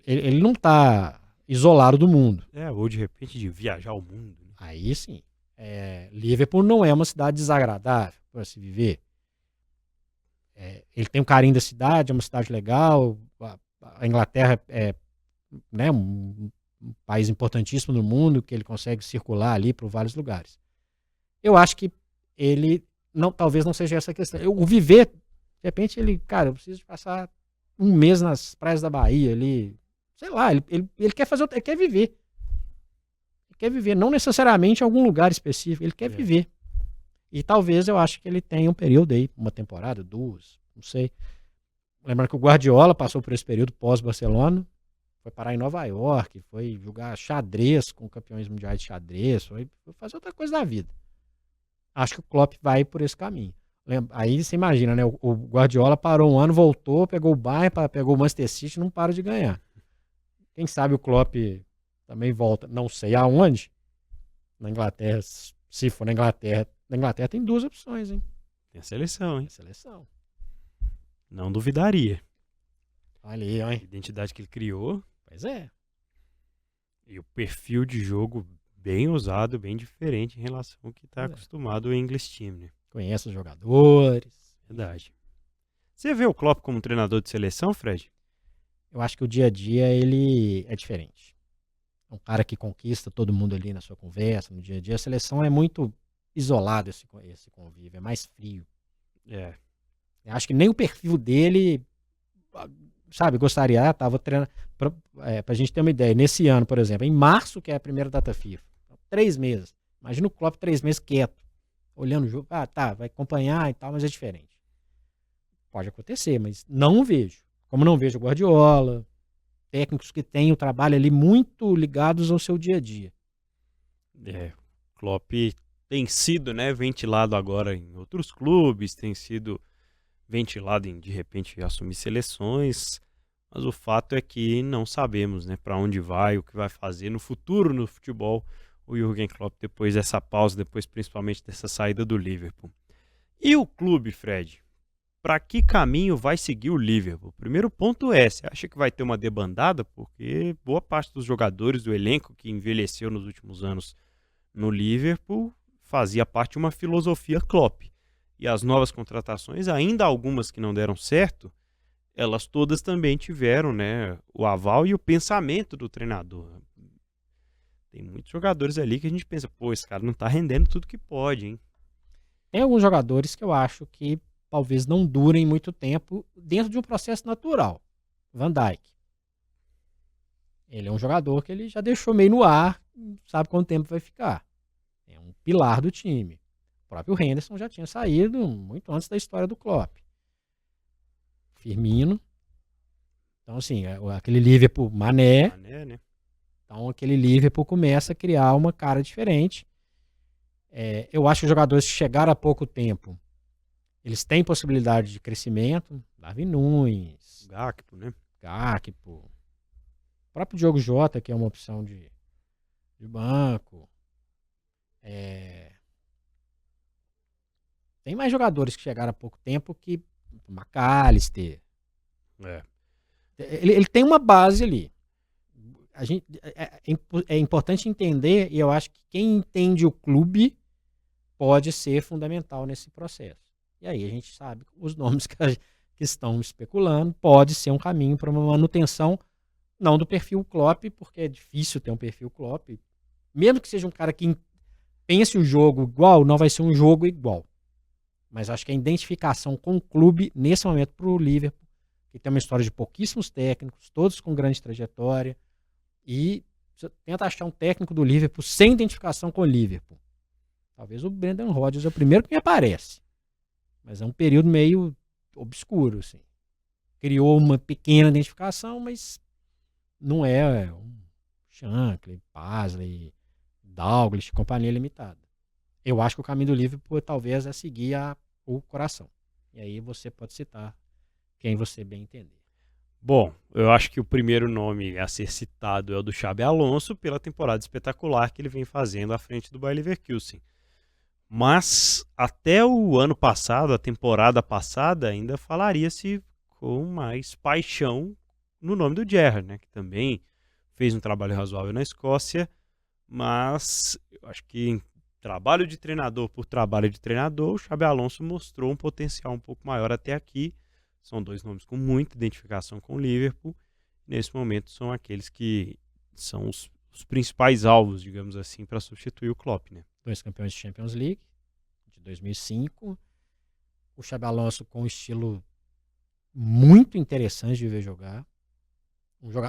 Ele não está isolado do mundo. Ou de repente de viajar ao mundo. Né? Aí sim. Liverpool não é uma cidade desagradável para se viver. Ele tem um carinho da cidade, é uma cidade legal. A Inglaterra é, né, um país importantíssimo no mundo, que ele consegue circular ali para vários lugares. Eu acho que ele talvez não seja essa a questão. O viver, de repente ele, cara, eu preciso passar um mês nas praias da Bahia ali, sei lá, ele quer fazer, ele quer viver. Ele quer viver, não necessariamente em algum lugar específico, ele quer viver. E talvez eu acho que ele tenha um período aí, uma temporada, 2, não sei. Lembrando que o Guardiola passou por esse período pós-Barcelona, foi parar em Nova York, foi jogar xadrez com campeões mundiais de xadrez, foi fazer outra coisa da vida. Acho que o Klopp vai por esse caminho. Aí você imagina, né? O Guardiola parou um ano, voltou, pegou o Bayern, pegou o Manchester City, não para de ganhar. Quem sabe o Klopp também volta, não sei aonde. Na Inglaterra, se for na Inglaterra tem 2 opções, hein? Tem a seleção, hein? A seleção. Não duvidaria. Olha aí, A hein? identidade que ele criou Pois é. e o perfil de jogo bem ousado, bem diferente em relação ao que está acostumado o English Team, né? Conhece os jogadores. Verdade. Você vê o Klopp como treinador de seleção, Fred? Eu acho que o dia a dia ele é diferente. É um cara que conquista todo mundo ali na sua conversa, no dia a dia. A seleção é muito isolado esse convívio, é mais frio. É. Eu acho que nem o perfil dele, sabe, gostaria, tava treinando, pra gente ter uma ideia, nesse ano, por exemplo, em março, que é a primeira data FIFA, 3 meses. Imagina o Klopp 3 meses quieto, olhando o jogo, tá, vai acompanhar e tal, mas é diferente. Pode acontecer, mas não vejo. Como não vejo o Guardiola, técnicos que têm o trabalho ali muito ligados ao seu dia a dia. O Klopp tem sido, né, ventilado agora em outros clubes, tem sido ventilado em, de repente, assumir seleções, mas o fato é que não sabemos, né, para onde vai, o que vai fazer no futuro no futebol o Jürgen Klopp depois dessa pausa, depois principalmente dessa saída do Liverpool. E o clube, Fred? Para que caminho vai seguir o Liverpool? O primeiro ponto é, você acha que vai ter uma debandada? Porque boa parte dos jogadores do elenco que envelheceu nos últimos anos no Liverpool fazia parte de uma filosofia Klopp. E as novas contratações, ainda algumas que não deram certo, elas todas também tiveram, né, o aval e o pensamento do treinador. Tem muitos jogadores ali que a gente pensa, pô, esse cara não tá rendendo tudo que pode, hein? Tem alguns jogadores que eu acho que talvez não durem muito tempo dentro de um processo natural. Van Dijk. Ele é um jogador que ele já deixou meio no ar, sabe quanto tempo vai ficar. É um pilar do time. O próprio Henderson já tinha saído muito antes da história do Klopp. Firmino. Então, assim, aquele Liverpool Mané, né? então aquele Liverpool começa a criar uma cara diferente. Eu acho que os jogadores que chegaram há pouco tempo, eles têm possibilidade de crescimento. Darwin Núñez, Gakpo, né? Gakpo. O próprio Diogo Jota, que é uma opção de banco. Tem mais jogadores que chegaram há pouco tempo que McAllister. Ele tem uma base ali. É importante entender, e eu acho que quem entende o clube pode ser fundamental nesse processo. E aí a gente sabe os nomes que estão especulando, pode ser um caminho para uma manutenção, não do perfil Klopp, porque é difícil ter um perfil Klopp. Mesmo que seja um cara que pense o jogo igual, não vai ser um jogo igual. Mas acho que a identificação com o clube, nesse momento, para o Liverpool, que tem uma história de pouquíssimos técnicos, todos com grande trajetória, e você tenta achar um técnico do Liverpool sem identificação com o Liverpool. Talvez o Brendan Rodgers é o primeiro que me aparece. Mas é um período meio obscuro, assim. Criou uma pequena identificação, mas não é um Shankly, Paisley, Dalglish, companhia limitada. Eu acho que o caminho do Liverpool talvez é seguir o coração. E aí você pode citar quem você bem entender. Bom, eu acho que o primeiro nome a ser citado é o do Xabi Alonso pela temporada espetacular que ele vem fazendo à frente do Bayer Leverkusen. Mas até o ano passado, a temporada passada, ainda falaria-se com mais paixão no nome do Gerrard, né, que também fez um trabalho razoável na Escócia, mas eu acho que em trabalho de treinador por trabalho de treinador, o Xabi Alonso mostrou um potencial um pouco maior até aqui. São 2 nomes com muita identificação com o Liverpool. Nesse momento são aqueles que são os principais alvos, digamos assim, para substituir o Klopp, né? 2 campeões de Champions League, de 2005. O Xabi Alonso com um estilo muito interessante de ver jogar.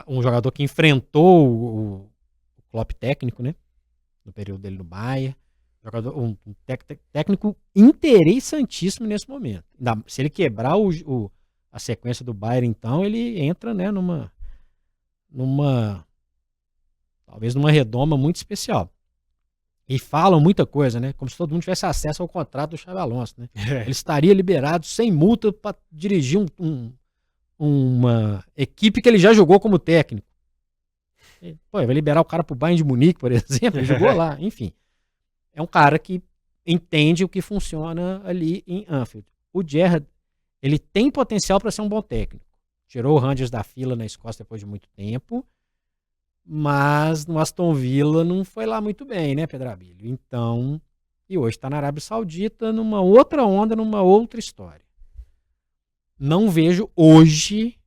Um jogador que enfrentou o Klopp técnico, né? No período dele no Bayern. Um técnico interessantíssimo nesse momento. Se ele quebrar a sequência do Bayern, então, ele entra, né, talvez numa redoma muito especial. E falam muita coisa, né? Como se todo mundo tivesse acesso ao contrato do Xabi Alonso, né? Ele estaria liberado sem multa para dirigir uma equipe que ele já jogou como técnico. Pô, vai liberar o cara pro Bayern de Munique, por exemplo, ele jogou lá, enfim. É um cara que entende o que funciona ali em Anfield. O Gerrard, ele tem potencial para ser um bom técnico. Tirou o Rangers da fila na Escócia depois de muito tempo, mas no Aston Villa não foi lá muito bem, né, Pedro Abílio? Então, e hoje está na Arábia Saudita numa outra onda, numa outra história. Não vejo hoje,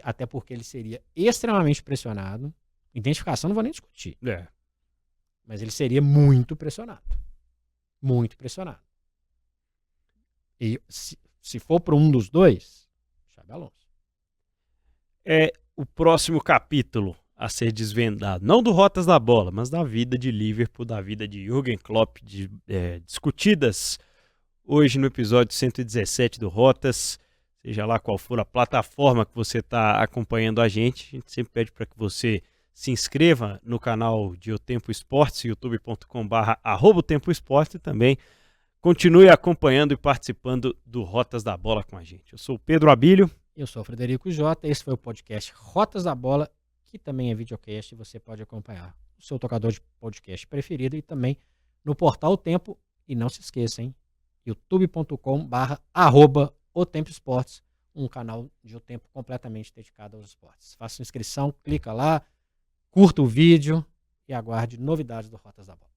até porque ele seria extremamente pressionado. Identificação não vou nem discutir. Mas ele seria muito pressionado. Muito pressionado. E se for para um dos dois, Xabi Alonso. É o próximo capítulo a ser desvendado. Não do Rotas da Bola, mas da vida de Liverpool, da vida de Jürgen Klopp, discutidas hoje no episódio 117 do Rotas. Seja lá qual for a plataforma que você está acompanhando a gente sempre pede para que você se inscreva no canal de O Tempo Esportes, youtube.com/@otempoesportes, e também continue acompanhando e participando do Rotas da Bola com a gente. Eu sou o Pedro Abílio. Eu sou o Frederico Jota. Esse foi o podcast Rotas da Bola, que também é videocast, e você pode acompanhar o seu tocador de podcast preferido e também no portal O Tempo. E não se esqueça, hein? youtube.com/@otempoesportes, um canal de O Tempo completamente dedicado aos esportes. Faça sua inscrição, clica lá, curta o vídeo e aguarde novidades do Rotas da Bola.